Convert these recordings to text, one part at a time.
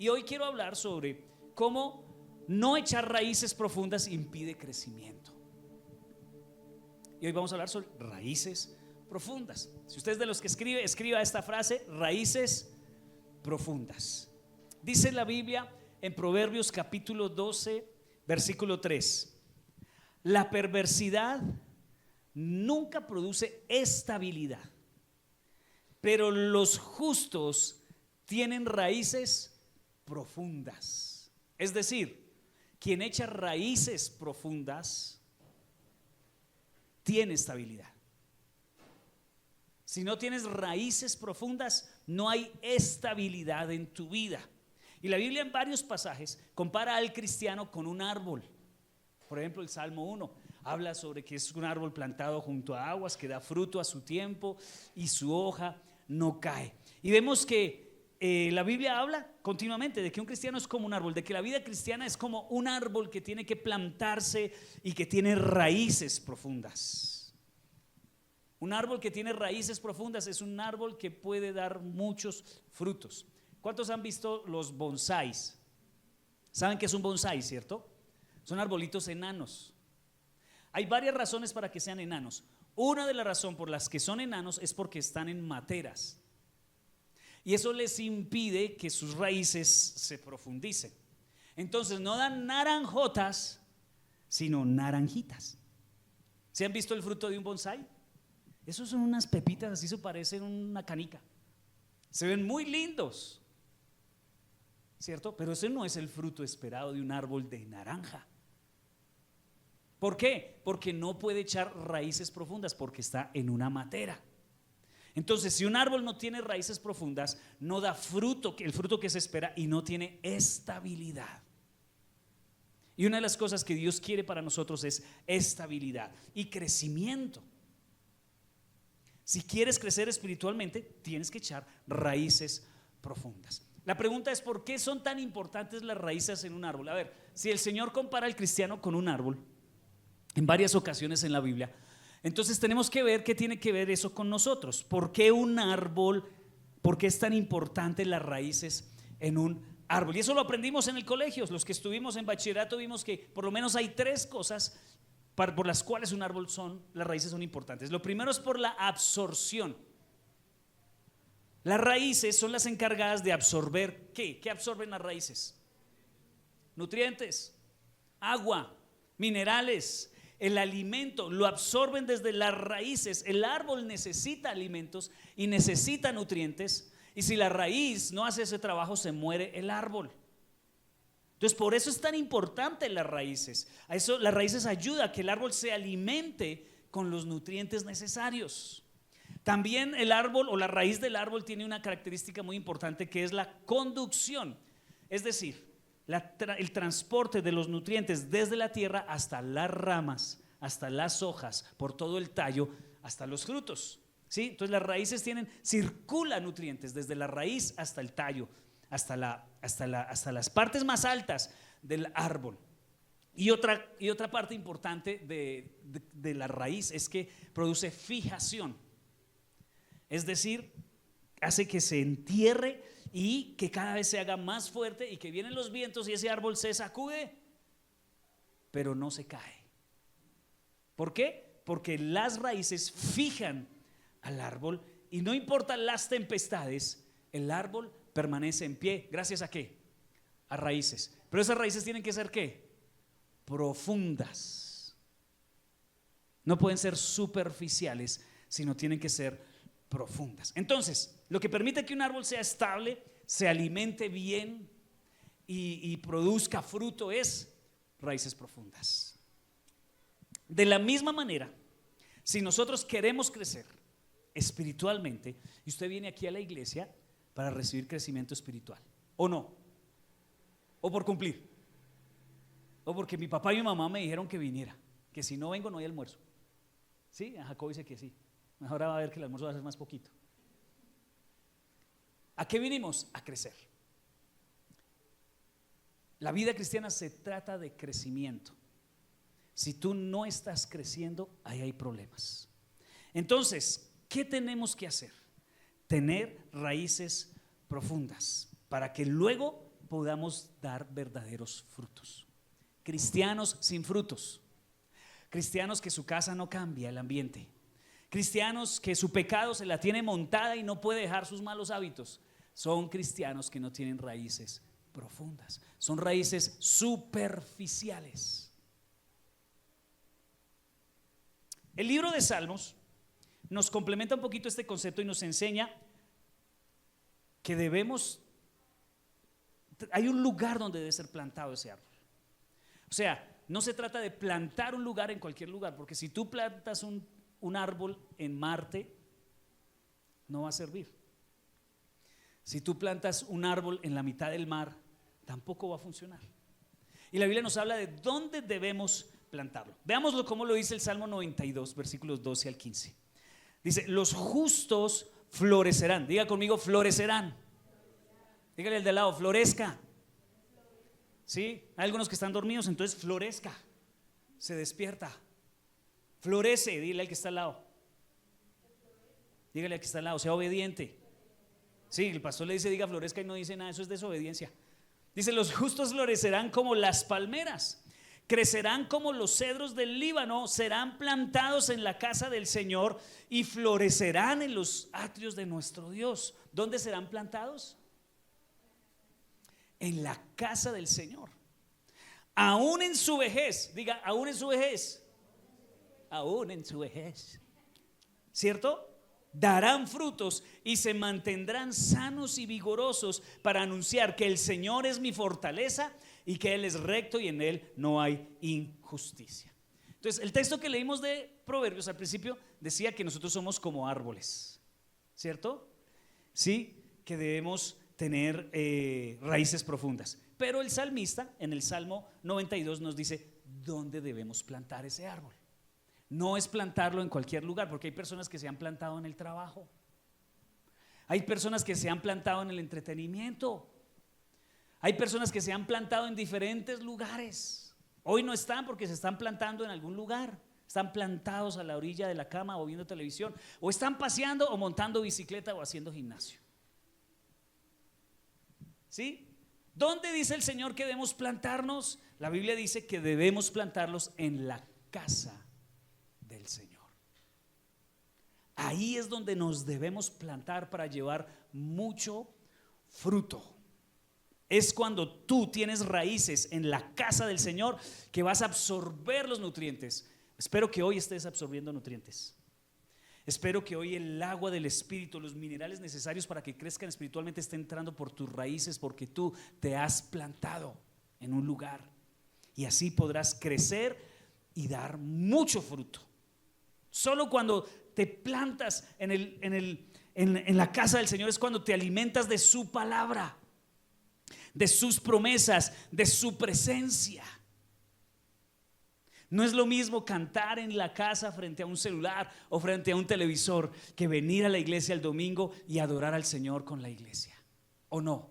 Y hoy quiero hablar sobre cómo no echar raíces profundas impide crecimiento. Y hoy vamos a hablar sobre raíces profundas. Si usted es de los que escribe, escriba esta frase: raíces profundas. Dice la Biblia en Proverbios capítulo 12, versículo 3: la perversidad nunca produce estabilidad, pero los justos tienen raíces profundas. Es decir, quien echa raíces profundas tiene estabilidad. Si no tienes raíces profundas, no hay estabilidad en tu vida. Y la Biblia en varios pasajes compara al cristiano con un árbol. Por ejemplo, el Salmo 1 habla sobre que es un árbol plantado junto a aguas, que da fruto a su tiempo y su hoja no cae. Y vemos que la Biblia habla continuamente de que un cristiano es como un árbol, de que la vida cristiana es como un árbol que tiene que plantarse y que tiene raíces profundas. Un árbol que tiene raíces profundas es un árbol que puede dar muchos frutos. ¿Cuántos han visto los bonsáis? ¿Saben qué es un bonsái, cierto? Son arbolitos enanos. Hay varias razones para que sean enanos. Una de las razones por las que son enanos es porque están en materas. Y eso les impide que sus raíces se profundicen. Entonces no dan naranjotas, sino naranjitas. ¿Se han visto el fruto de un bonsái? Esos son unas pepitas, así se parecen una canica. Se ven muy lindos, ¿cierto? Pero ese no es el fruto esperado de un árbol de naranja. ¿Por qué? Porque no puede echar raíces profundas, porque está en una matera. Entonces, si un árbol no tiene raíces profundas, no da fruto, el fruto que se espera, y no tiene estabilidad. Y una de las cosas que Dios quiere para nosotros es estabilidad y crecimiento. Si quieres crecer espiritualmente, tienes que echar raíces profundas. La pregunta es: ¿por qué son tan importantes las raíces en un árbol? A ver, si el Señor compara al cristiano con un árbol en varias ocasiones en la Biblia, entonces tenemos que ver qué tiene que ver eso con nosotros. ¿Por qué un árbol? ¿Por qué es tan importante las raíces en un árbol? Y eso lo aprendimos en el colegio. Los que estuvimos en bachillerato vimos que por lo menos hay tres cosas por las cuales un árbol las raíces son importantes. Lo primero es por la absorción. Las raíces son las encargadas de absorber ¿qué? ¿Qué absorben las raíces? Nutrientes, agua, minerales, el alimento, lo absorben desde las raíces. El árbol necesita alimentos y necesita nutrientes, y si la raíz no hace ese trabajo, se muere el árbol. Entonces, por eso es tan importante las raíces. Las raíces ayudan a que el árbol se alimente con los nutrientes necesarios. También el árbol o la raíz del árbol tiene una característica muy importante, que es la conducción. Es decir, el transporte de los nutrientes desde la tierra hasta las ramas, hasta las hojas, por todo el tallo, hasta los frutos. ¿Sí? Entonces las raíces circulan nutrientes desde la raíz hasta el tallo, hasta las partes más altas del árbol. Y otra parte importante de la raíz es que produce fijación. Es decir, hace que se entierre y que cada vez se haga más fuerte, y que vienen los vientos y ese árbol se sacude, pero no se cae. ¿Por qué? Porque las raíces fijan al árbol, y no importan las tempestades, el árbol permanece en pie. ¿Gracias a qué? A raíces. Pero esas raíces tienen que ser ¿qué? Profundas. No pueden ser superficiales, sino tienen que ser profundas. Entonces, lo que permite que un árbol sea estable, se alimente bien y produzca fruto es raíces profundas. De la misma manera, si nosotros queremos crecer espiritualmente, y usted viene aquí a la iglesia para recibir crecimiento espiritual, ¿o no? ¿O por cumplir? ¿O porque mi papá y mi mamá me dijeron que viniera, que si no vengo no hay almuerzo? Sí, a Jacob dice que sí. Ahora va a ver que el almuerzo va a ser más poquito. ¿A qué vinimos? A crecer. La vida cristiana se trata de crecimiento. Si tú no estás creciendo, ahí hay problemas. Entonces, ¿qué tenemos que hacer? Tener raíces profundas para que luego podamos dar verdaderos frutos. Cristianos sin frutos, cristianos que su casa no cambia el ambiente, cristianos que su pecado se la tiene montada y no puede dejar sus malos hábitos, son cristianos que no tienen raíces profundas, son raíces superficiales. El libro de Salmos nos complementa un poquito este concepto y nos enseña que hay un lugar donde debe ser plantado ese árbol. O sea, no se trata de plantar un lugar en cualquier lugar, porque si tú plantas un árbol en Marte, no va a servir. Si tú plantas un árbol en la mitad del mar, tampoco va a funcionar. Y la Biblia nos habla de dónde debemos plantarlo. Veámoslo cómo lo dice el Salmo 92, versículos 12 al 15. Dice: los justos florecerán. Diga conmigo, florecerán. Dígale al de al lado, florezca. ¿Sí? Hay algunos que están dormidos, entonces florezca. Se despierta. Florece, dile al que está al lado. Dígale al que está al lado, sea obediente. Sí, el pastor le dice diga florezca y no dice nada, eso es desobediencia. Dice: los justos florecerán como las palmeras, crecerán como los cedros del Líbano, serán plantados en la casa del Señor y florecerán en los atrios de nuestro Dios. ¿Dónde serán plantados? En la casa del Señor. Aún en su vejez, diga, aún en su vejez. Aún en su vejez. ¿Cierto? Darán frutos y se mantendrán sanos y vigorosos para anunciar que el Señor es mi fortaleza y que Él es recto y en Él no hay injusticia. Entonces, el texto que leímos de Proverbios al principio decía que nosotros somos como árboles, ¿cierto? Sí, que debemos tener raíces profundas. Pero el salmista en el Salmo 92 nos dice dónde debemos plantar ese árbol. No es plantarlo en cualquier lugar, porque hay personas que se han plantado en el trabajo, hay personas que se han plantado en el entretenimiento, hay personas que se han plantado en diferentes lugares. Hoy no están porque se están plantando en algún lugar, están plantados a la orilla de la cama o viendo televisión, o están paseando o montando bicicleta o haciendo gimnasio. ¿Sí? ¿Dónde dice el Señor que debemos plantarnos? La Biblia dice que debemos plantarlos en la casa del Señor. Ahí es donde nos debemos plantar para llevar mucho fruto. Es cuando tú tienes raíces en la casa del Señor que vas a absorber los nutrientes. Espero que hoy estés absorbiendo nutrientes. Espero que hoy el agua del Espíritu, los minerales necesarios para que crezcan espiritualmente estén entrando por tus raíces, porque tú te has plantado en un lugar y así podrás crecer y dar mucho fruto. Solo cuando te plantas en la casa del Señor es cuando te alimentas de su palabra, de sus promesas, de su presencia. No es lo mismo cantar en la casa frente a un celular o frente a un televisor que venir a la iglesia el domingo y adorar al Señor con la iglesia. ¿O no?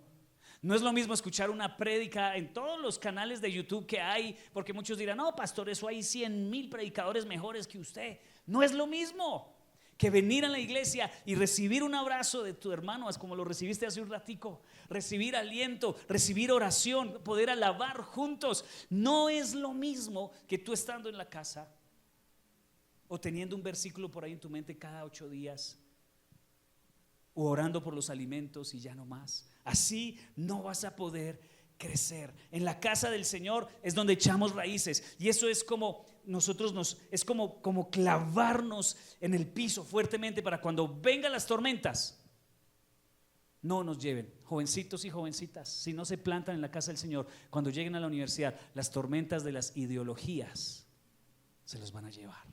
No es lo mismo escuchar una prédica en todos los canales de YouTube que hay, porque muchos dirán, no, pastor, eso hay 100,000 predicadores mejores que usted. No es lo mismo que venir a la iglesia y recibir un abrazo de tu hermano, es como lo recibiste hace un ratico, recibir aliento, recibir oración, poder alabar juntos. No es lo mismo que tú estando en la casa o teniendo un versículo por ahí en tu mente cada 8 días o orando por los alimentos y ya no más. Así no vas a poder crecer. En la casa del Señor es donde echamos raíces, y eso es como es como clavarnos en el piso fuertemente para cuando vengan las tormentas no nos lleven. Jovencitos y jovencitas, si no se plantan en la casa del Señor, cuando lleguen a la universidad, las tormentas de las ideologías se los van a llevar.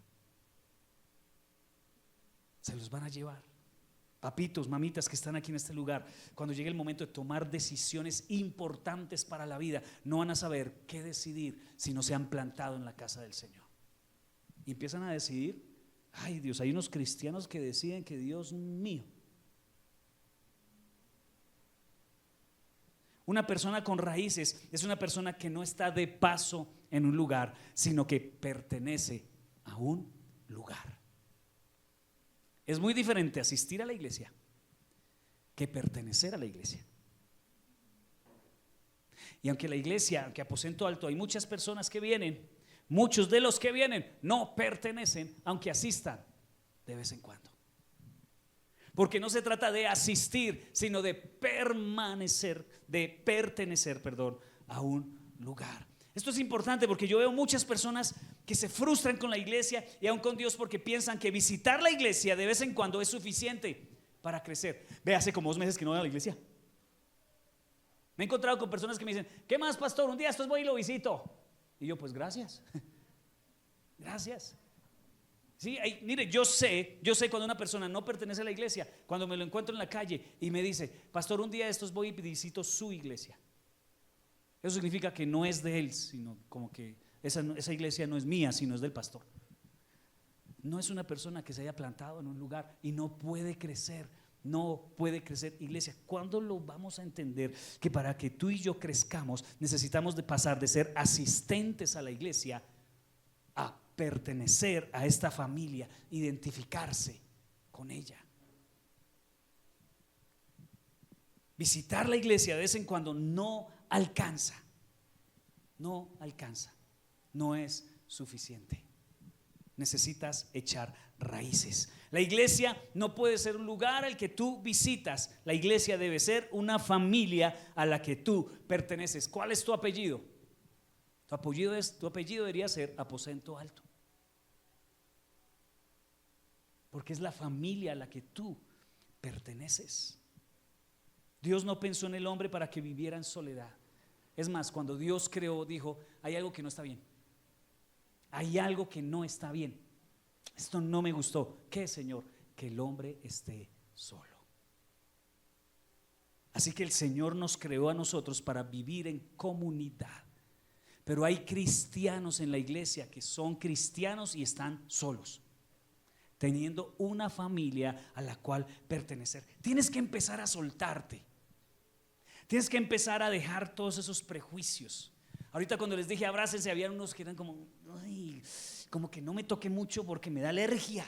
Se los van a llevar. Papitos, mamitas que están aquí en este lugar, cuando llegue el momento de tomar decisiones importantes para la vida, no van a saber qué decidir si no se han plantado en la casa del Señor. Y empiezan a decidir, ay Dios, hay unos cristianos que deciden que Dios mío. Una persona con raíces es una persona que no está de paso en un lugar, sino que pertenece a un lugar. Es muy diferente asistir a la iglesia que pertenecer a la iglesia. Y aunque la iglesia, aunque Aposento Alto, hay muchas personas que vienen, muchos de los que vienen no pertenecen, aunque asistan de vez en cuando. Porque no se trata de asistir, sino de pertenecer, a un lugar. Esto es importante porque yo veo muchas personas que se frustran con la iglesia y aún con Dios porque piensan que visitar la iglesia de vez en cuando es suficiente para crecer. Ve, hace como 2 meses que no voy a la iglesia. Me he encontrado con personas que me dicen: ¿qué más, pastor? Un día estos voy y lo visito. Y yo, pues gracias. Gracias. Sí, mire, yo sé cuando una persona no pertenece a la iglesia, cuando me lo encuentro en la calle y me dice: pastor, un día de estos voy y visito su iglesia. Eso significa que no es de él, sino como que esa iglesia no es mía, sino es del pastor. No es una persona que se haya plantado en un lugar y no puede crecer. No puede crecer. Iglesia, ¿cuándo lo vamos a entender? Que para que tú y yo crezcamos necesitamos de pasar de ser asistentes a la iglesia a pertenecer a esta familia, identificarse con ella. Visitar la iglesia de vez en cuando no alcanza, no es suficiente. Necesitas echar raíces. La iglesia no puede ser un lugar al que tú visitas. La iglesia debe ser una familia a la que tú perteneces. ¿Cuál es tu apellido? Tu apellido debería ser Aposento Alto, porque es la familia a la que tú perteneces. Dios no pensó en el hombre para que viviera en soledad. Es más, cuando Dios creó, dijo: hay algo que no está bien. Hay algo que no está bien. Esto no me gustó. ¿Qué, Señor? Que el hombre esté solo. Así que el Señor nos creó a nosotros para vivir en comunidad. Pero hay cristianos en la iglesia que son cristianos y están solos, teniendo una familia a la cual pertenecer. Tienes que empezar a soltarte. Tienes que empezar a dejar todos esos prejuicios. Ahorita cuando les dije abrácense, había unos que eran como: ay, como que no me toque mucho porque me da alergia.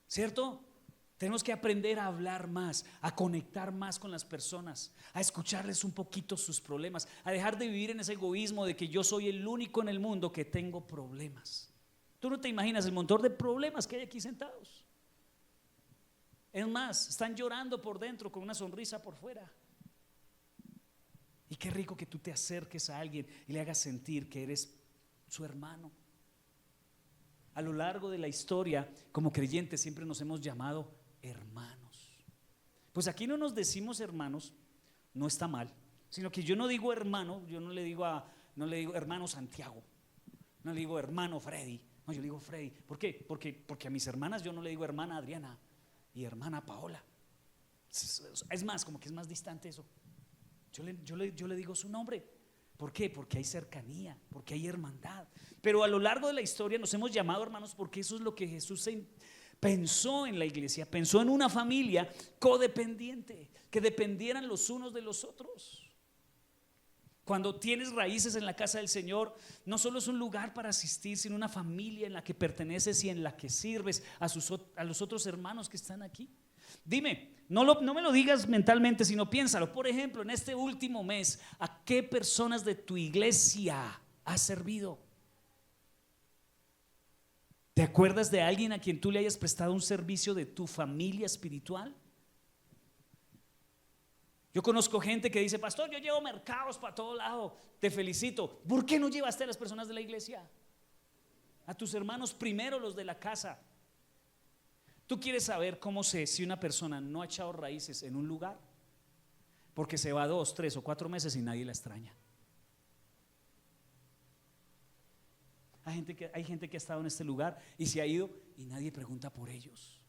¿Cierto? Tenemos que aprender a hablar más, a conectar más con las personas, a escucharles un poquito sus problemas, a dejar de vivir en ese egoísmo de que yo soy el único en el mundo que tengo problemas. Tú no te imaginas el montón de problemas que hay aquí sentados. Es más, están llorando por dentro con una sonrisa por fuera. Y qué rico que tú te acerques a alguien y le hagas sentir que eres su hermano. A lo largo de la historia, como creyentes, siempre nos hemos llamado hermanos. Pues aquí no nos decimos hermanos, no está mal, sino que yo no digo hermano, yo no le digo hermano Santiago, no le digo hermano Freddy, no, yo le digo Freddy. ¿Por qué? Porque a mis hermanas yo no le digo hermana Adriana y hermana Paola. Es más, como que es más distante eso. Yo le digo su nombre. ¿Por qué? Porque hay cercanía, porque hay hermandad. Pero a lo largo de la historia nos hemos llamado hermanos porque eso es lo que Jesús pensó en la iglesia. Pensó en una familia codependiente, que dependieran los unos de los otros. Cuando tienes raíces en la casa del Señor, no solo es un lugar para asistir, sino una familia en la que perteneces y en la que sirves a los otros hermanos que están aquí. Dime, no me lo digas mentalmente, sino piénsalo. Por ejemplo, en este último mes, ¿a qué personas de tu iglesia has servido? ¿Te acuerdas de alguien a quien tú le hayas prestado un servicio de tu familia espiritual? Yo conozco gente que dice: pastor, yo llevo mercados para todo lado. Te felicito. ¿Por qué no llevaste a las personas de la iglesia? A tus hermanos primero, los de la casa. ¿Tú quieres saber cómo sé si una persona no ha echado raíces en un lugar? Porque se va 2, 3 o 4 meses y nadie la extraña. Hay gente que ha estado en este lugar y se ha ido y nadie pregunta por ellos.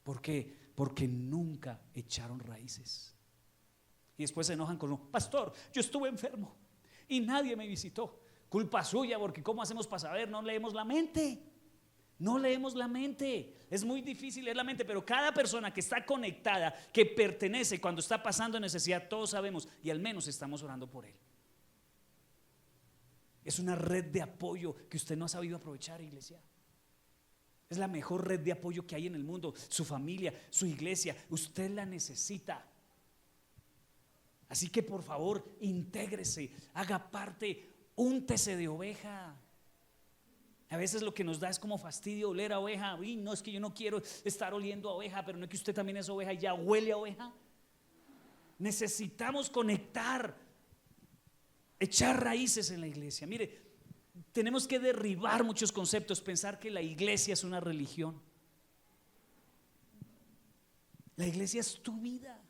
¿Por qué? Porque nunca echaron raíces. Y después se enojan con uno: pastor, yo estuve enfermo y nadie me visitó. Culpa suya, porque ¿cómo hacemos para saber? No leemos la mente. No leemos la mente. Es muy difícil leer la mente, pero cada persona que está conectada, que pertenece, cuando está pasando necesidad, todos sabemos y al menos estamos orando por él. Es una red de apoyo que usted no ha sabido aprovechar, iglesia. Es la mejor red de apoyo que hay en el mundo. Su familia, su iglesia, usted la necesita. Así que por favor, intégrese, haga parte, úntese de oveja. A veces lo que nos da es como fastidio oler a oveja. Y no, es que yo no quiero estar oliendo a oveja, pero no es que usted también es oveja y ya huele a oveja. Necesitamos conectar, echar raíces en la iglesia. Mire, tenemos que derribar muchos conceptos, pensar que la iglesia es una religión. La iglesia es tu vida.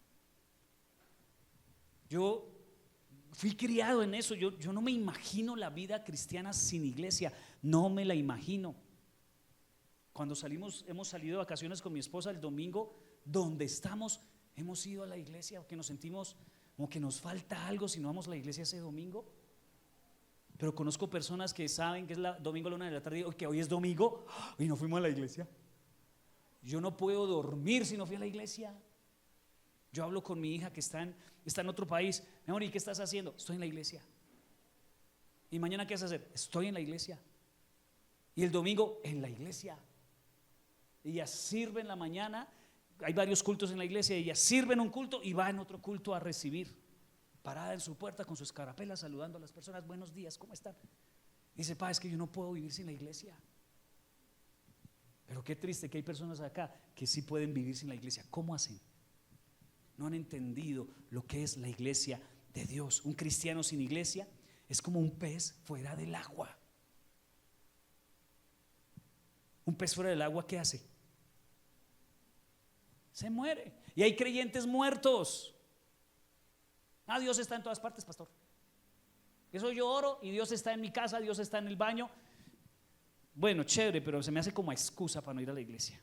Yo fui criado en eso. Yo no me imagino la vida cristiana sin iglesia. No me la imagino. Cuando hemos salido de vacaciones con mi esposa el domingo, donde estamos, hemos ido a la iglesia, porque nos sentimos como que nos falta algo si no vamos a la iglesia ese domingo. Pero conozco personas que saben que es domingo a la 1 de la tarde, que hoy es domingo y no fuimos a la iglesia. Yo no puedo dormir si no fui a la iglesia. Yo hablo con mi hija que está en otro país. Mi amor, ¿y qué estás haciendo? Estoy en la iglesia. ¿Y mañana qué vas a hacer? Estoy en la iglesia. Y el domingo en la iglesia. Ella sirve en la mañana. Hay varios cultos en la iglesia. Ella sirve en un culto y va en otro culto a recibir. Parada en su puerta con su escarapela saludando a las personas. Buenos días, ¿cómo están? Dice, pa, es que yo no puedo vivir sin la iglesia. Pero qué triste que hay personas acá que sí pueden vivir sin la iglesia. ¿Cómo hacen? No han entendido lo que es la iglesia de Dios. Un cristiano sin iglesia es como un pez fuera del agua. Un pez fuera del agua, ¿qué hace? Se muere. Y hay creyentes muertos. Dios está en todas partes, pastor. Eso yo oro y Dios está en mi casa, Dios está en el baño. Bueno, chévere, pero se me hace como excusa para no ir a la iglesia.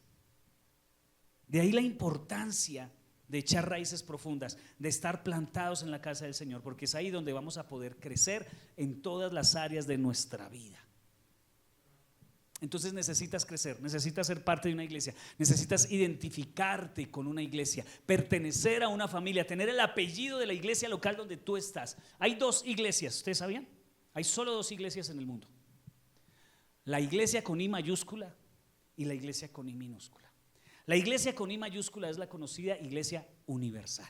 De ahí la importancia de echar raíces profundas, de estar plantados en la casa del Señor, porque es ahí donde vamos a poder crecer en todas las áreas de nuestra vida. Entonces necesitas crecer, necesitas ser parte de una iglesia, necesitas identificarte con una iglesia, pertenecer a una familia, tener el apellido de la iglesia local donde tú estás. Hay 2 iglesias, ¿ustedes sabían? Hay solo 2 iglesias en el mundo: la iglesia con I mayúscula y la iglesia con I minúscula. La iglesia con I mayúscula es la conocida iglesia universal,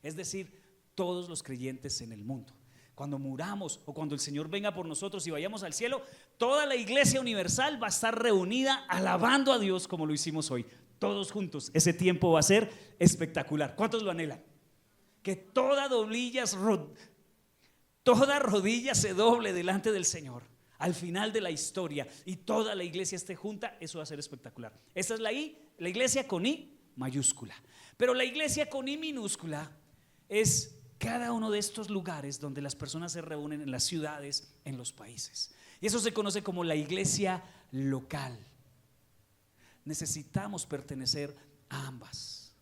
es decir, todos los creyentes en el mundo. Cuando muramos o cuando el Señor venga por nosotros y vayamos al cielo, toda la iglesia universal va a estar reunida alabando a Dios como lo hicimos hoy, todos juntos. Ese tiempo va a ser espectacular. ¿Cuántos lo anhelan? Que toda rodilla se doble delante del Señor al final de la historia y toda la iglesia esté junta. Eso va a ser espectacular. Esta es la iglesia con I mayúscula. Pero la iglesia con I minúscula es cada uno de estos lugares donde las personas se reúnen, en las ciudades, en los países. Y eso se conoce como la iglesia local. Necesitamos pertenecer a ambas.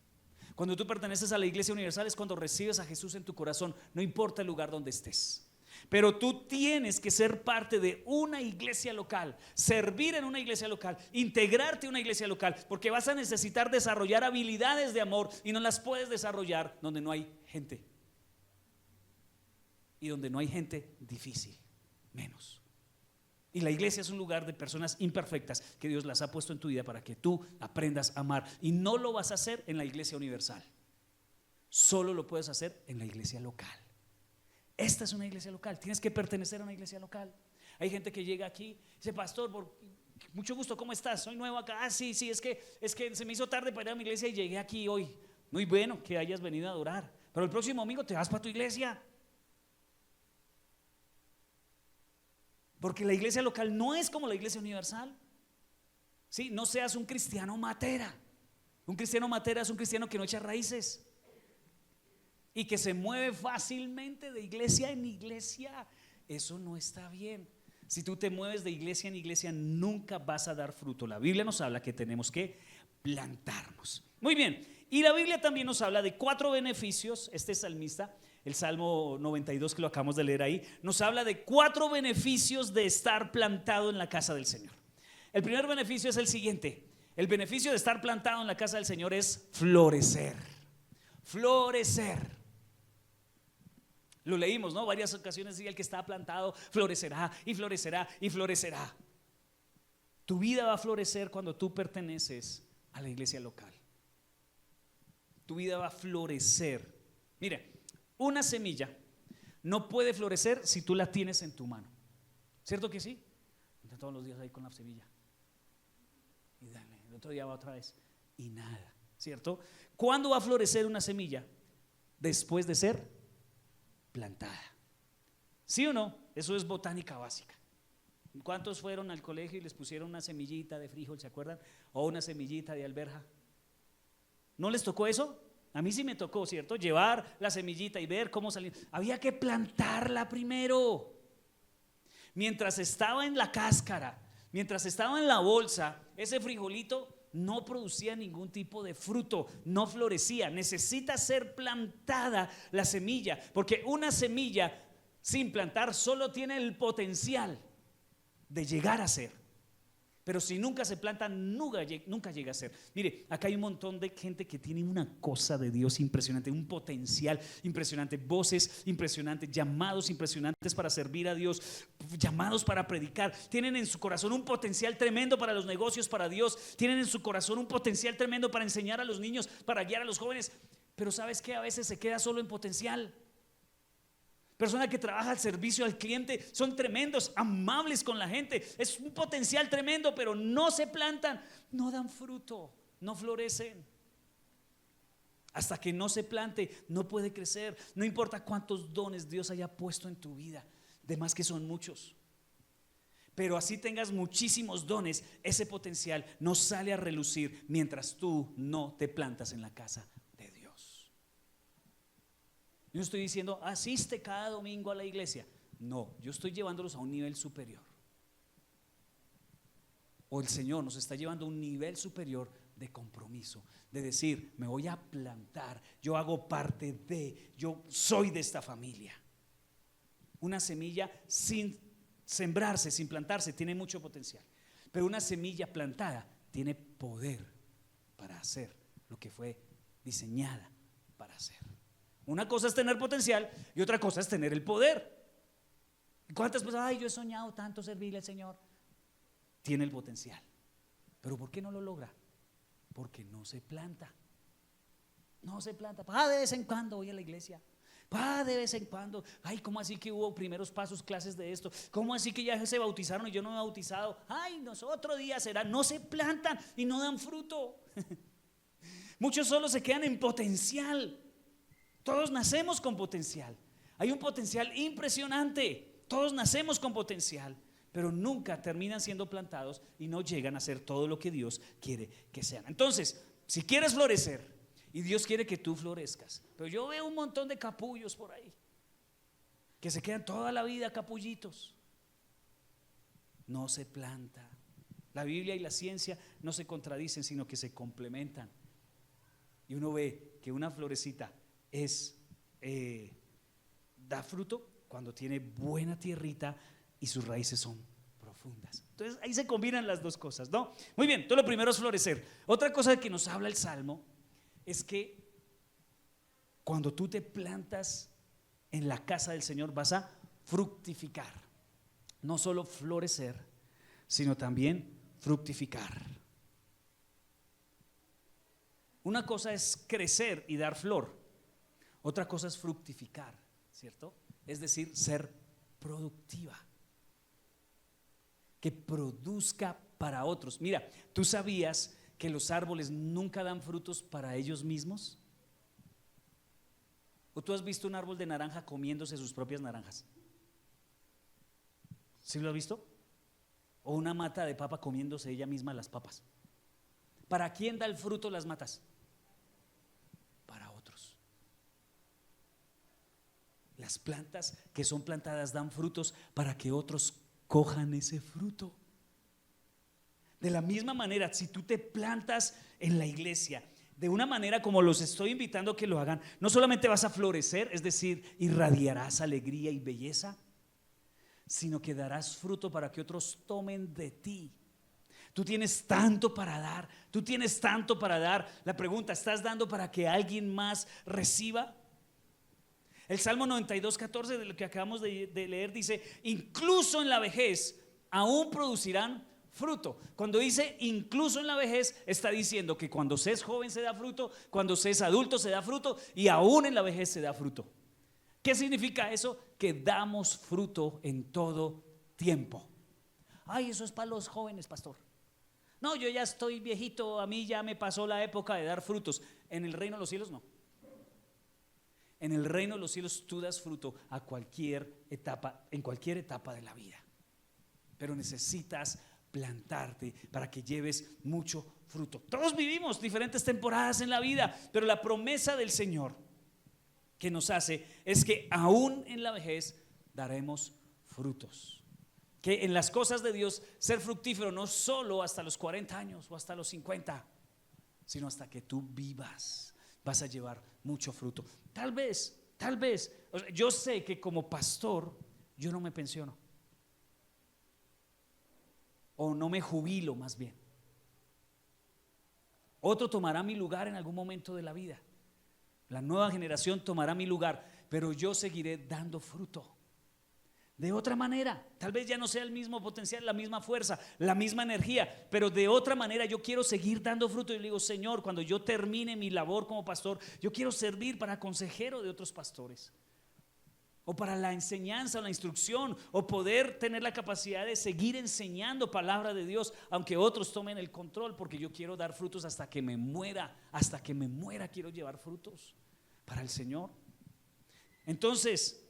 Cuando tú perteneces a la iglesia universal es cuando recibes a Jesús en tu corazón, no importa el lugar donde estés. Pero tú tienes que ser parte de una iglesia local, servir en una iglesia local, integrarte a una iglesia local, porque vas a necesitar desarrollar habilidades de amor y no las puedes desarrollar donde no hay gente. Y donde no hay gente, difícil, menos. Y la iglesia es un lugar de personas imperfectas que Dios las ha puesto en tu vida para que tú aprendas a amar. Y no lo vas a hacer en la iglesia universal, solo lo puedes hacer en la iglesia local. Esta es una iglesia local, tienes que pertenecer a una iglesia local. Hay gente que llega aquí y dice, pastor, mucho gusto, ¿cómo estás? Soy nuevo acá. Sí, es que se me hizo tarde para ir a mi iglesia y llegué aquí hoy. Muy bueno que hayas venido a adorar, pero el próximo domingo te vas para tu iglesia. Porque la iglesia local no es como la iglesia universal. ¿Sí? No seas un cristiano matera. Un cristiano matera es un cristiano que no echa raíces y que se mueve fácilmente de iglesia en iglesia. Eso no está bien. Si tú te mueves de iglesia en iglesia, nunca vas a dar fruto. La Biblia nos habla que tenemos que plantarnos. Muy bien. Y la Biblia también nos habla de 4 beneficios. Este salmista, el Salmo 92 que lo acabamos de leer ahí, nos habla de 4 beneficios de estar plantado en la casa del Señor. El primer beneficio es el siguiente: el beneficio de estar plantado en la casa del Señor es florecer. Florecer. Lo leímos, ¿no? Varias ocasiones decía: el que está plantado florecerá y florecerá y florecerá. Tu vida va a florecer cuando tú perteneces a la iglesia local. Tu vida va a florecer. Mire, una semilla no puede florecer si tú la tienes en tu mano. ¿Cierto que sí? Entonces, todos los días ahí con la semilla. Y dale, el otro día va otra vez. Y nada, ¿cierto? ¿Cuándo va a florecer una semilla? Después de ser plantada. ¿Sí o no? Eso es botánica básica. ¿Cuántos fueron al colegio y les pusieron una semillita de frijol, se acuerdan? O una semillita de alberja. ¿No les tocó eso? A mí sí me tocó, ¿cierto? Llevar la semillita y ver cómo salía. Había que plantarla primero. Mientras estaba en la cáscara, mientras estaba en la bolsa, ese frijolito no producía ningún tipo de fruto, no florecía. Necesita ser plantada la semilla, porque una semilla sin plantar solo tiene el potencial de llegar a ser, pero si nunca se planta, nunca llega a ser. Mire, acá hay un montón de gente que tiene una cosa de Dios impresionante, un potencial impresionante, voces impresionantes, llamados impresionantes para servir a Dios, llamados para predicar. Tienen en su corazón un potencial tremendo para los negocios, para Dios. Tienen en su corazón un potencial tremendo para enseñar a los niños, para guiar a los jóvenes. Pero ¿sabes qué? A veces se queda solo en potencial. Persona que trabaja al servicio al cliente, son tremendos, amables con la gente, es un potencial tremendo, pero no se plantan, no dan fruto, no florecen. Hasta que no se plante, no puede crecer. No importa cuántos dones Dios haya puesto en tu vida, de más que son muchos. Pero así tengas muchísimos dones, ese potencial no sale a relucir mientras tú no te plantas en la casa. Yo no estoy diciendo asiste cada domingo a la iglesia. No, yo estoy llevándolos a un nivel superior. O el Señor nos está llevando a un nivel superior de compromiso, de decir, me voy a plantar, yo hago parte de, yo soy de esta familia. Una semilla sin sembrarse, sin plantarse, tiene mucho potencial. Pero una semilla plantada tiene poder para hacer lo que fue diseñada para hacer. Una cosa es tener potencial y otra cosa es tener el poder. ¿Cuántas personas? Ay, yo he soñado tanto servirle al Señor. Tiene el potencial, pero ¿por qué no lo logra? Porque no se planta. No se planta. De vez en cuando voy a la iglesia. De vez en cuando. Ay, ¿cómo así que hubo primeros pasos, clases de esto? ¿Cómo así que ya se bautizaron y yo no me he bautizado? Ay, otro día será. No se plantan y no dan fruto. Muchos solo se quedan en potencial. Todos nacemos con potencial. Hay un potencial impresionante. Todos nacemos con potencial, pero nunca terminan siendo plantados y no llegan a ser todo lo que Dios quiere que sean. Entonces, si quieres florecer, y Dios quiere que tú florezcas, pero yo veo un montón de capullos por ahí que se quedan toda la vida capullitos. No se planta. La Biblia y la ciencia no se contradicen, sino que se complementan. Y uno ve que una florecita da fruto cuando tiene buena tierrita y sus raíces son profundas. Entonces ahí se combinan las dos cosas, ¿no? Muy bien, entonces lo primero es florecer. Otra cosa que nos habla el Salmo es que cuando tú te plantas en la casa del Señor vas a fructificar. No solo florecer, sino también fructificar. Una cosa es crecer y dar flor. Otra cosa es fructificar, ¿cierto? Es decir, ser productiva, que produzca para otros. Mira, ¿tú sabías que los árboles nunca dan frutos para ellos mismos? ¿O tú has visto un árbol de naranja comiéndose sus propias naranjas? ¿Sí lo has visto? O una mata de papa comiéndose ella misma las papas. ¿Para quién da el fruto las matas? Las plantas que son plantadas dan frutos para que otros cojan ese fruto. De la misma manera, si tú te plantas en la iglesia de una manera como los estoy invitando a que lo hagan, no solamente vas a florecer, es decir, irradiarás alegría y belleza, sino que darás fruto para que otros tomen de ti. Tú tienes tanto para dar, tú tienes tanto para dar. La pregunta, ¿estás dando para que alguien más reciba? El Salmo 92:14 de lo que acabamos de leer dice, incluso en la vejez aún producirán fruto. Cuando dice incluso en la vejez, está diciendo que cuando se es joven se da fruto, cuando se es adulto se da fruto y aún en la vejez se da fruto. ¿Qué significa eso? Que damos fruto en todo tiempo. Ay, eso es para los jóvenes, pastor. No, yo ya estoy viejito, a mí ya me pasó la época de dar frutos. En el reino de los cielos no. En el reino de los cielos tú das fruto a cualquier etapa, en cualquier etapa de la vida. Pero necesitas plantarte para que lleves mucho fruto. Todos vivimos diferentes temporadas en la vida, pero la promesa del Señor que nos hace es que aún en la vejez daremos frutos. Que en las cosas de Dios ser fructífero no solo hasta los 40 años o hasta los 50, sino hasta que tú vivas, vas a llevar mucho fruto. Tal vez, o sea, yo sé que como pastor yo no me pensiono, o no me jubilo más bien. Otro tomará mi lugar en algún momento de la vida. La nueva generación tomará mi lugar, pero yo seguiré dando fruto. De otra manera, tal vez ya no sea el mismo potencial, la misma fuerza, la misma energía, pero de otra manera yo quiero seguir dando fruto. Y le digo, Señor, cuando yo termine mi labor como pastor, yo quiero servir para consejero de otros pastores, o para la enseñanza o la instrucción, o poder tener la capacidad de seguir enseñando palabra de Dios, aunque otros tomen el control, porque yo quiero dar frutos hasta que me muera. Hasta que me muera quiero llevar frutos para el Señor. Entonces,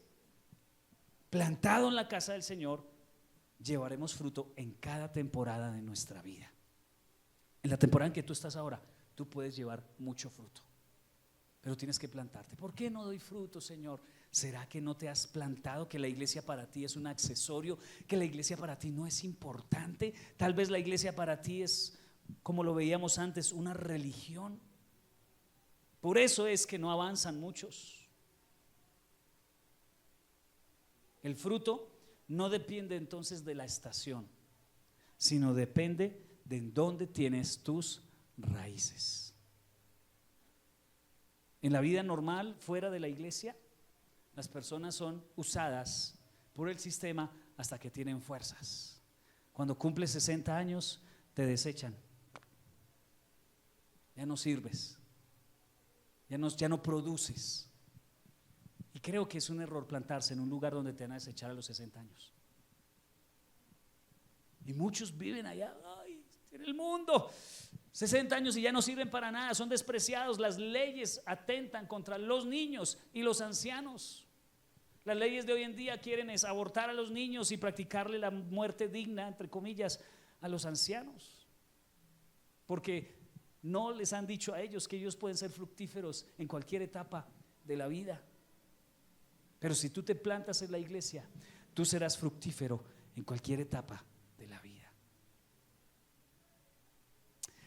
plantado en la casa del Señor, llevaremos fruto en cada temporada de nuestra vida. En la temporada en que tú estás ahora, tú puedes llevar mucho fruto, pero tienes que plantarte. ¿Por qué no doy fruto, Señor? ¿Será que no te has plantado? ¿Que la iglesia para ti es un accesorio? ¿Que la iglesia para ti no es importante? Tal vez la iglesia para ti es, como lo veíamos antes, una religión. Por eso es que no avanzan muchos. El fruto no depende entonces de la estación, sino depende de en dónde tienes tus raíces. En la vida normal, fuera de la iglesia, las personas son usadas por el sistema hasta que tienen fuerzas. Cuando cumples 60 años, te desechan. Ya no sirves, ya no produces. Y creo que es un error plantarse en un lugar donde te van a desechar a los 60 años. Y muchos viven allá, ay, en el mundo, 60 años y ya no sirven para nada, son despreciados. Las leyes atentan contra los niños y los ancianos. Las leyes de hoy en día quieren es abortar a los niños y practicarle la muerte digna, entre comillas, a los ancianos, porque no les han dicho a ellos que ellos pueden ser fructíferos en cualquier etapa de la vida. Pero si tú te plantas en la iglesia, tú serás fructífero en cualquier etapa de la vida.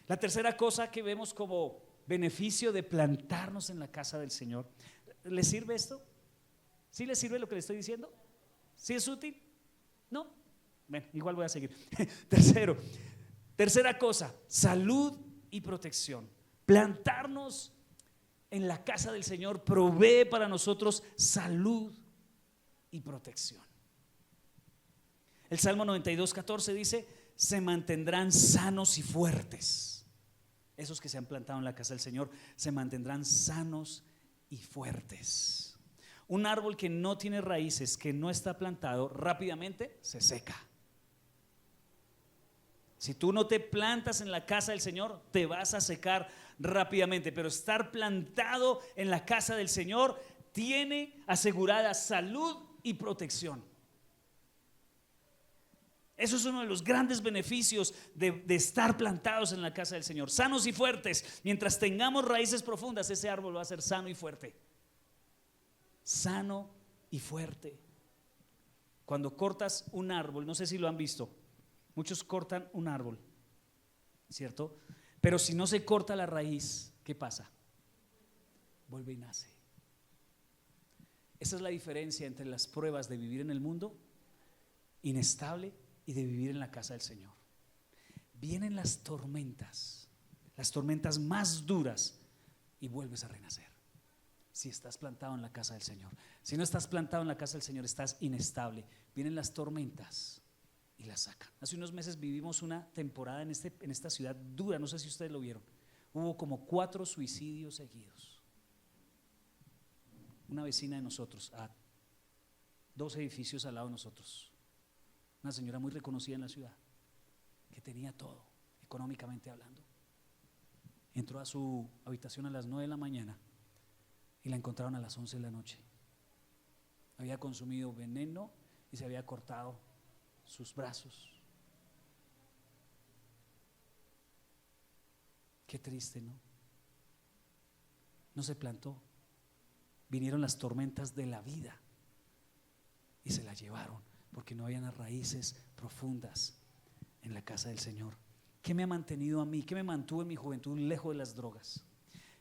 La tercera cosa que vemos como beneficio de plantarnos en la casa del Señor, ¿le sirve esto? ¿Sí le sirve lo que le estoy diciendo? ¿Sí es útil? ¿No? Bueno, igual voy a seguir. Tercera cosa, salud y protección. Plantarnos en la casa del Señor provee para nosotros salud y protección. El Salmo 92:14 dice: se mantendrán sanos y fuertes. Esos que se han plantado en la casa del Señor se mantendrán sanos y fuertes. Un árbol que no tiene raíces, que no está plantado, rápidamente se seca. Si tú no te plantas en la casa del Señor, te vas a secar rápidamente. Pero estar plantado en la casa del Señor tiene asegurada salud y protección. Eso es uno de los grandes beneficios de estar plantados en la casa del Señor, sanos y fuertes. Mientras tengamos raíces profundas, ese árbol va a ser sano y fuerte. Sano y fuerte. Cuando cortas un árbol, no sé si lo han visto, muchos cortan un árbol, ¿cierto? Pero si no se corta la raíz, ¿qué pasa? Vuelve y nace. Esa es la diferencia entre las pruebas de vivir en el mundo inestable y de vivir en la casa del Señor. Vienen las tormentas más duras, y vuelves a renacer. Si estás plantado en la casa del Señor. Si no estás plantado en la casa del Señor, estás inestable. Vienen las tormentas y la sacan. Hace unos meses vivimos una temporada en esta ciudad dura, no sé si ustedes lo vieron. Hubo como 4 suicidios seguidos. una vecina de nosotros, a 2 edificios al lado de nosotros, una señora muy reconocida en la ciudad, que tenía todo, económicamente hablando. Entró a su habitación a las 9 de la mañana y la encontraron a las 11 de la noche. Había consumido veneno y se había cortado sus brazos. Qué triste, ¿no? No se plantó. Vinieron las tormentas de la vida y se la llevaron porque no habían raíces profundas en la casa del Señor. ¿Qué me ha mantenido a mí? ¿Qué me mantuvo en mi juventud lejos de las drogas?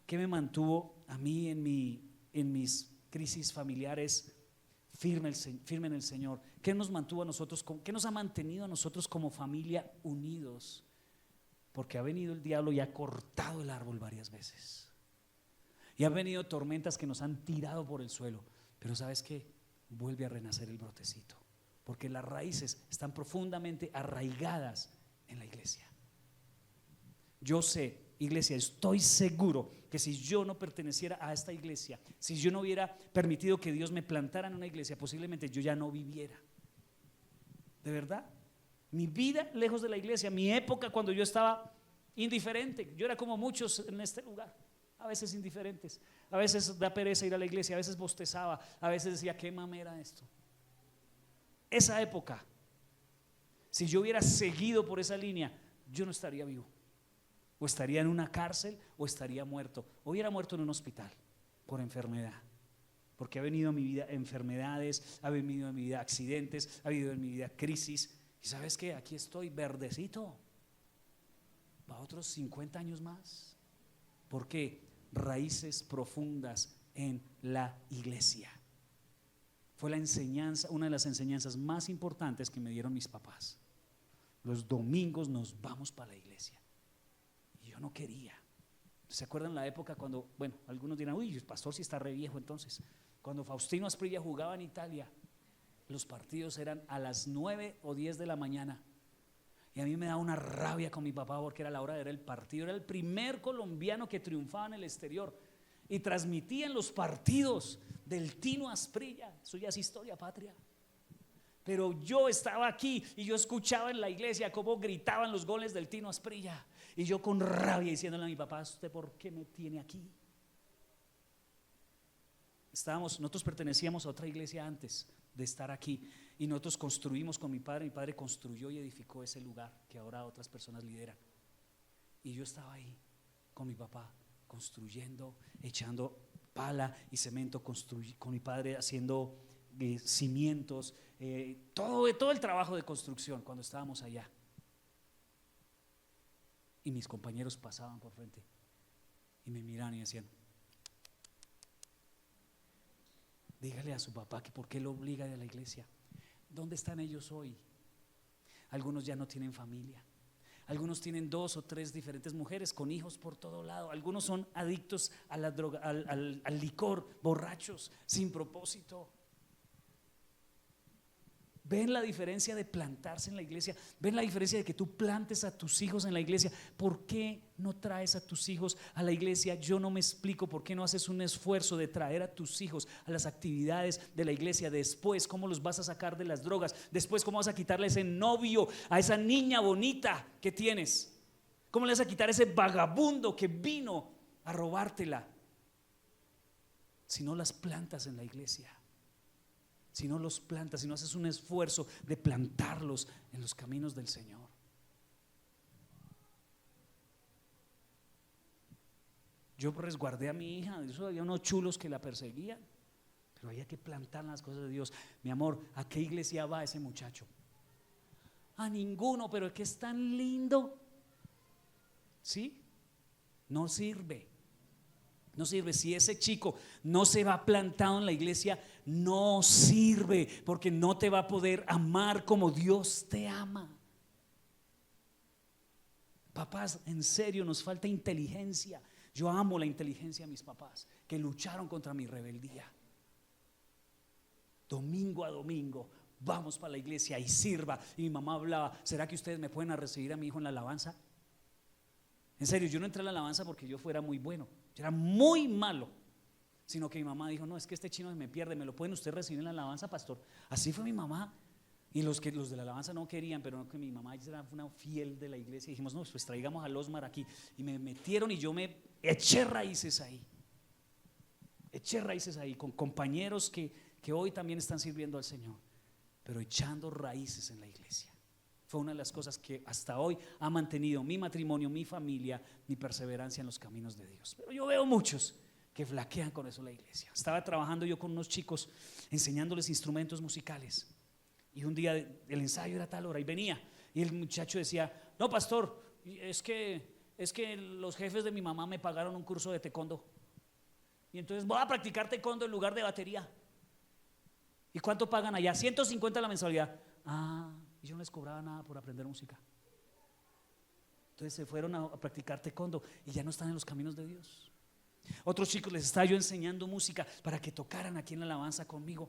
¿Qué me mantuvo a mí en mis crisis familiares firme en el Señor? ¿Qué nos mantuvo a nosotros? ¿Qué nos ha mantenido a nosotros como familia unidos? Porque ha venido el diablo y ha cortado el árbol varias veces. Y han venido tormentas que nos han tirado por el suelo. Pero ¿sabes qué? Vuelve a renacer el brotecito. Porque las raíces están profundamente arraigadas en la iglesia. Yo sé, iglesia, estoy seguro que si yo no perteneciera a esta iglesia, si yo no hubiera permitido que Dios me plantara en una iglesia, posiblemente yo ya no viviera. ¿De verdad? Mi vida lejos de la iglesia, mi época cuando yo estaba indiferente, yo era como muchos en este lugar, a veces indiferentes, a veces da pereza ir a la iglesia, a veces bostezaba, a veces decía qué mamera esto. Esa época, si yo hubiera seguido por esa línea, yo no estaría vivo, o estaría en una cárcel o estaría muerto, o hubiera muerto en un hospital por enfermedad. Porque ha venido a mi vida enfermedades, ha venido a mi vida accidentes, ha venido en mi vida crisis. Y sabes qué, aquí estoy verdecito para otros 50 años más. ¿Por qué? Raíces profundas en la iglesia. Fue la enseñanza, una de las enseñanzas más importantes que me dieron mis papás. Los domingos nos vamos para la iglesia. Y yo no quería. ¿Se acuerdan la época cuando, bueno, algunos dirán, uy, el pastor sí está re viejo entonces? Cuando Faustino Asprilla jugaba en Italia, los partidos eran a las 9 o 10 de la mañana. Y a mí me daba una rabia con mi papá porque era la hora de ver el partido. Era el primer colombiano que triunfaba en el exterior y transmitían los partidos del Tino Asprilla. Eso ya es historia patria. Pero yo estaba aquí y yo escuchaba en la iglesia cómo gritaban los goles del Tino Asprilla. Y yo con rabia diciéndole a mi papá, ¿usted por qué me tiene aquí? Nosotros pertenecíamos a otra iglesia antes de estar aquí y nosotros construimos con mi padre construyó y edificó ese lugar que ahora otras personas lideran. Y yo estaba ahí con mi papá construyendo, echando pala y cemento, con mi padre haciendo cimientos, todo el trabajo de construcción cuando estábamos allá. Y mis compañeros pasaban por frente y me miraban y decían, dígale a su papá que por qué lo obliga a la iglesia. ¿Dónde están ellos hoy? Algunos ya no tienen familia. Algunos tienen 2 o 3 diferentes mujeres con hijos por todo lado. Algunos son adictos a la droga, al licor, borrachos, sin propósito. ¿Ven la diferencia de plantarse en la iglesia? ¿Ven la diferencia de que tú plantes a tus hijos en la iglesia? ¿Por qué no traes a tus hijos a la iglesia? Yo no me explico por qué no haces un esfuerzo de traer a tus hijos a las actividades de la iglesia. Después, ¿cómo los vas a sacar de las drogas? Después, ¿cómo vas a quitarle ese novio, a esa niña bonita que tienes? ¿Cómo le vas a quitar ese vagabundo que vino a robártela? Si no las plantas en la iglesia. Si no los plantas, si no haces un esfuerzo de plantarlos en los caminos del Señor. Yo resguardé a mi hija, eso había unos chulos que la perseguían, pero había que plantar las cosas de Dios. Mi amor, ¿a qué iglesia va ese muchacho? A ninguno, pero es que es tan lindo. ¿Sí? No sirve. No sirve. Si ese chico no se va plantado en la iglesia, no sirve, porque no te va a poder amar como Dios te ama. Papás, en serio, nos falta inteligencia. Yo amo la inteligencia de mis papás, que lucharon contra mi rebeldía. Domingo a domingo vamos para la iglesia y sirva. Y mi mamá hablaba, ¿será que ustedes me pueden recibir a mi hijo en la alabanza? En serio, yo no entré a la alabanza porque yo fuera muy bueno. Yo era muy malo. sino que mi mamá dijo, no, es que este chino se me pierde, ¿me lo pueden ustedes recibir en la alabanza, pastor? Así fue mi mamá. Y los de la alabanza no querían, pero no, que mi mamá era una fiel de la iglesia. Y dijimos, no, pues traigamos al Osmar aquí. Y me metieron y yo me eché raíces ahí. Eché raíces ahí con compañeros que hoy también están sirviendo al Señor, pero echando raíces en la iglesia. Fue una de las cosas que hasta hoy ha mantenido mi matrimonio, mi familia, mi perseverancia en los caminos de Dios. Pero yo veo muchos que flaquean con eso la iglesia. Estaba trabajando yo con unos chicos enseñándoles instrumentos musicales. Y un día el ensayo era a tal hora y venía y el muchacho decía, no, pastor, es que los jefes de mi mamá me pagaron un curso de taekwondo y entonces voy a practicar taekwondo en lugar de batería. ¿Y cuánto pagan allá? 150 la mensualidad. Y yo no les cobraba nada por aprender música. Entonces se fueron a practicar taekwondo y ya no están en los caminos de Dios. Otros chicos les estaba yo enseñando música para que tocaran aquí en la alabanza conmigo.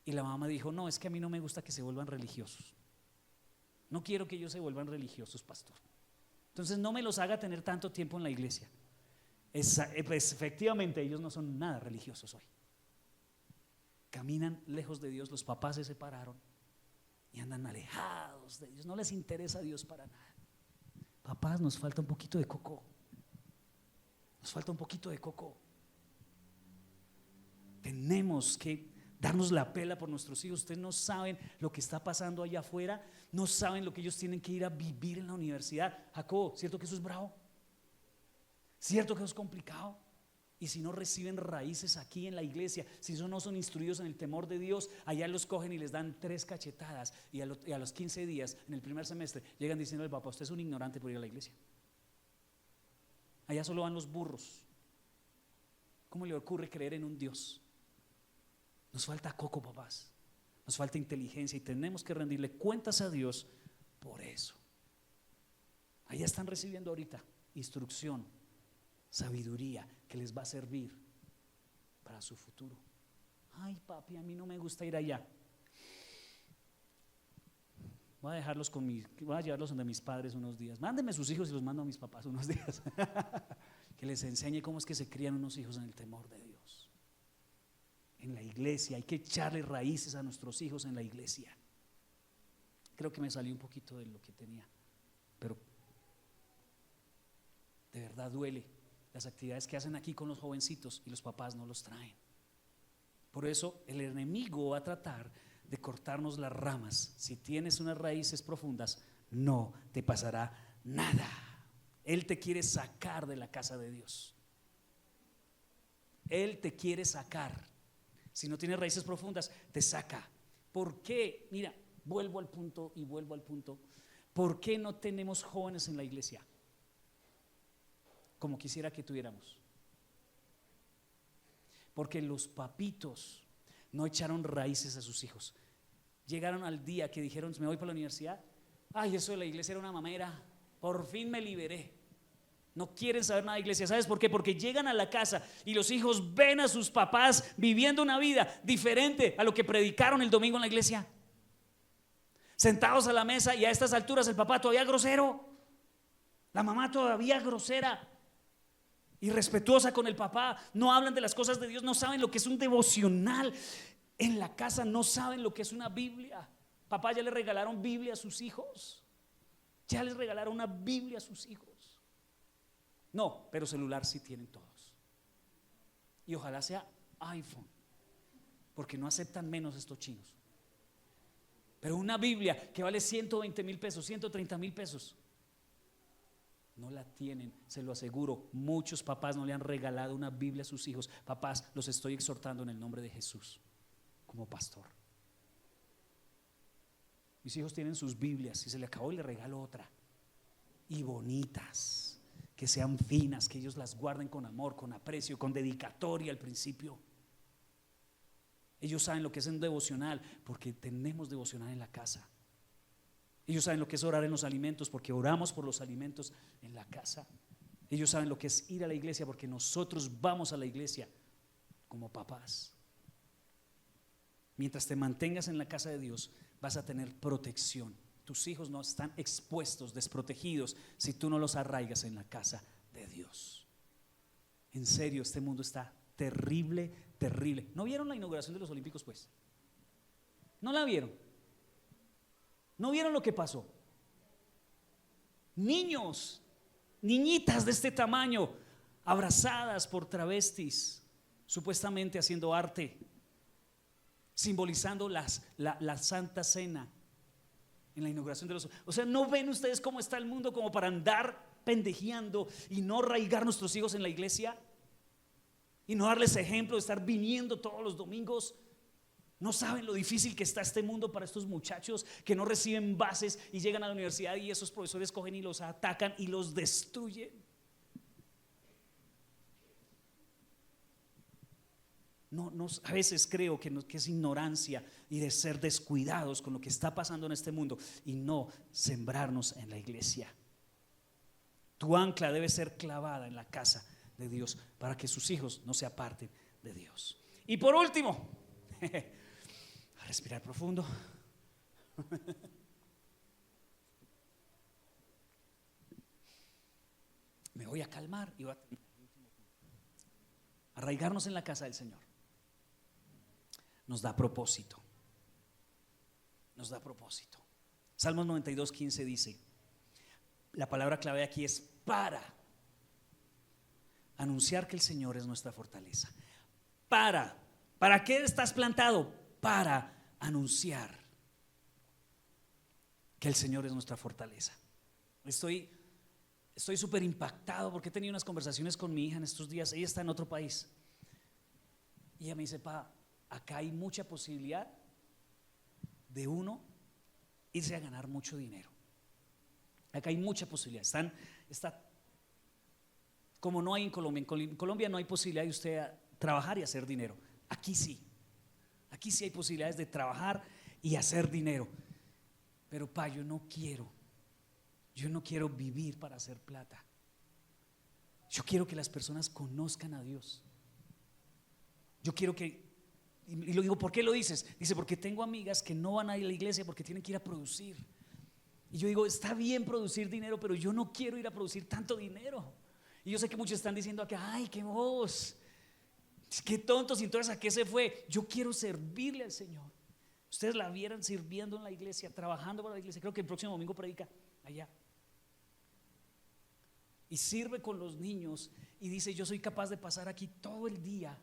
Y la mamá dijo, no, es que a mí no me gusta que se vuelvan religiosos. No quiero que ellos se vuelvan religiosos, pastor. Entonces no me los haga tener tanto tiempo en la iglesia. Pues efectivamente ellos no son nada religiosos hoy. Caminan lejos de Dios, los papás se separaron y andan alejados de Dios. No les interesa a Dios para nada. Papás, nos falta un poquito de coco. Nos falta un poquito de coco. Tenemos que darnos la pela por nuestros hijos. Ustedes no saben lo que está pasando allá afuera, no saben lo que ellos tienen que ir a vivir en la universidad. Jacobo, ¿cierto que eso es bravo? ¿Cierto que eso es complicado? Y si no reciben raíces aquí en la iglesia, si no son instruidos en el temor de Dios, allá los cogen y les dan 3 cachetadas y a los 15 días, en el primer semestre, llegan diciendo al papá, usted es un ignorante por ir a la iglesia. Allá solo van los burros. ¿Cómo le ocurre creer en un Dios? Nos falta coco, papás. Nos falta inteligencia y tenemos que rendirle cuentas a Dios por eso. Allá están recibiendo ahorita instrucción, sabiduría que les va a servir para su futuro. Ay, papi, a mí no me gusta ir allá. Voy a dejarlos voy a llevarlos donde mis padres unos días. Mándenme sus hijos y los mando a mis papás unos días. Que les enseñe cómo es que se crían unos hijos en el temor de Dios. En la iglesia hay que echarle raíces a nuestros hijos en la iglesia. Creo que me salió un poquito de lo que tenía, pero de verdad duele las actividades que hacen aquí con los jovencitos y los papás no los traen. Por eso el enemigo va a tratar de cortarnos las ramas. Si tienes unas raíces profundas, no te pasará nada. Él te quiere sacar de la casa de Dios. Él te quiere sacar. Si no tienes raíces profundas, te saca. ¿Por qué? Mira, vuelvo al punto. ¿Por qué no tenemos jóvenes en la iglesia como quisiera que tuviéramos? Porque los papitos no echaron raíces a sus hijos. Llegaron al día que dijeron, me voy para la universidad. Ay, eso de la iglesia era una mamera. Por fin me liberé. No quieren saber nada de iglesia. ¿Sabes por qué? Porque llegan a la casa y los hijos ven a sus papás viviendo una vida diferente a lo que predicaron el domingo en la iglesia. Sentados a la mesa y a estas alturas el papá todavía grosero, la mamá todavía grosera, irrespetuosa con el papá. No hablan de las cosas de Dios, no saben lo que es un devocional en la casa, no saben lo que es una Biblia. Papá, ya le regalaron Biblia a sus hijos. Ya les regalaron una Biblia a sus hijos. No, pero celular sí tienen todos. Y ojalá sea iPhone, porque no aceptan menos estos chinos. Pero una Biblia que vale 120,000 pesos, 130,000 pesos, no la tienen, se lo aseguro. Muchos papás no le han regalado una Biblia a sus hijos. Papás, los estoy exhortando en el nombre de Jesús, como pastor. Mis hijos tienen sus Biblias y se le acabó y le regalo otra. Y bonitas, que sean finas, que ellos las guarden con amor, con aprecio, con dedicatoria al principio. Ellos saben lo que es un devocional, porque tenemos devocional en la casa. Ellos saben lo que es orar en los alimentos, porque oramos por los alimentos en la casa. Ellos saben lo que es ir a la iglesia, porque nosotros vamos a la iglesia como papás. Mientras te mantengas en la casa de Dios, vas a tener protección. Tus hijos no están expuestos, desprotegidos, si tú no los arraigas en la casa de Dios. En serio, este mundo está terrible, terrible. ¿No vieron la inauguración de los Olímpicos, pues? ¿No la vieron? ¿No vieron lo que pasó? Niños, niñitas de este tamaño, abrazadas por travestis, supuestamente haciendo arte, simbolizando la Santa Cena en la inauguración de los... O sea, ¿no ven ustedes cómo está el mundo como para andar pendejeando y no arraigar nuestros hijos en la iglesia? Y no darles ejemplo de estar viniendo todos los domingos. No saben lo difícil que está este mundo para estos muchachos que no reciben bases y llegan a la universidad y esos profesores cogen y los atacan y los destruyen. No, a veces creo que es ignorancia y de ser descuidados con lo que está pasando en este mundo y no sembrarnos en la iglesia. Tu ancla debe ser clavada en la casa de Dios para que sus hijos no se aparten de Dios. Y por último, a respirar profundo. Me voy a calmar y voy a arraigarnos en la casa del Señor. Nos da propósito. Nos da propósito. Salmos 92:15 dice, la palabra clave aquí es para anunciar que el Señor es nuestra fortaleza. ¿Para qué estás plantado? Para anunciar que el Señor es nuestra fortaleza. Estoy súper impactado porque he tenido unas conversaciones con mi hija en estos días. Ella está en otro país y ella me dice, pa, acá hay mucha posibilidad de uno irse a ganar mucho dinero. Acá hay mucha posibilidad. Está como no hay en Colombia. En Colombia no hay posibilidad de usted trabajar y hacer dinero. Aquí sí hay posibilidades de trabajar y hacer dinero. Pero pa, yo no quiero vivir para hacer plata. Yo quiero que las personas conozcan a Dios. Yo quiero que, y lo digo, ¿por qué lo dices? Dice, porque tengo amigas que no van a ir a la iglesia porque tienen que ir a producir. Y yo digo, está bien producir dinero, pero yo no quiero ir a producir tanto dinero. Y yo sé que muchos están diciendo acá, ay, qué vos, qué tontos, y entonces ¿a qué se fue? Yo quiero servirle al Señor. Ustedes la vieran sirviendo en la iglesia, trabajando para la iglesia. Creo que el próximo domingo predica allá. Y sirve con los niños y dice, yo soy capaz de pasar aquí todo el día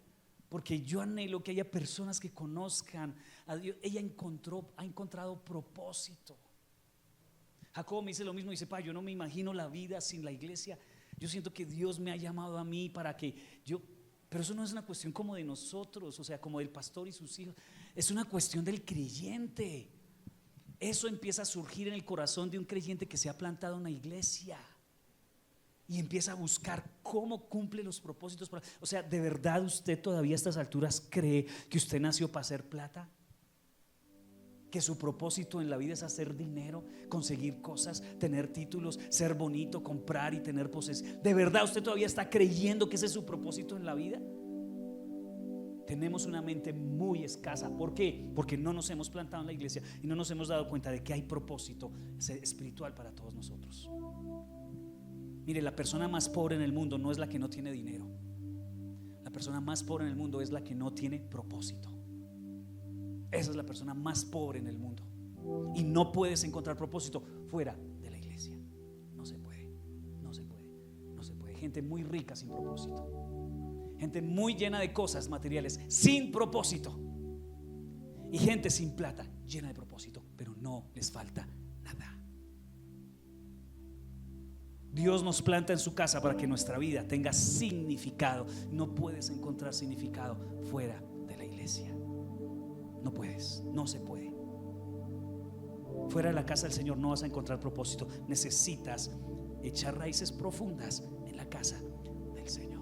porque yo anhelo que haya personas que conozcan a Dios. Ella ha encontrado propósito. Jacob me dice lo mismo, dice, pa, yo no me imagino la vida sin la iglesia. Yo siento que Dios me ha llamado a mí para que yo, pero eso no es una cuestión como de nosotros, o sea, como del pastor y sus hijos, es una cuestión del creyente. Eso empieza a surgir en el corazón de un creyente que se ha plantado en la iglesia y empieza a buscar cómo cumple los propósitos. O sea, ¿de verdad usted todavía a estas alturas cree que usted nació para hacer plata? Que su propósito en la vida es hacer dinero, conseguir cosas, tener títulos, ser bonito, comprar y tener posesión. ¿De verdad usted todavía está creyendo que ese es su propósito en la vida? Tenemos una mente muy escasa. ¿Por qué? Porque no nos hemos plantado en la iglesia y no nos hemos dado cuenta de que hay propósito espiritual para todos nosotros. Mire, la persona más pobre en el mundo no es la que no tiene dinero. La persona más pobre en el mundo es la que no tiene propósito. Esa es la persona más pobre en el mundo. Y no puedes encontrar propósito fuera de la iglesia. No se puede. Gente muy rica sin propósito. Gente muy llena de cosas materiales sin propósito. Y gente sin plata llena de propósito, pero no les falta nada. Dios nos planta en su casa para que nuestra vida tenga significado. No puedes encontrar significado fuera de la iglesia. No puedes, no se puede. Fuera de la casa del Señor no vas a encontrar propósito. Necesitas echar raíces profundas en la casa del Señor.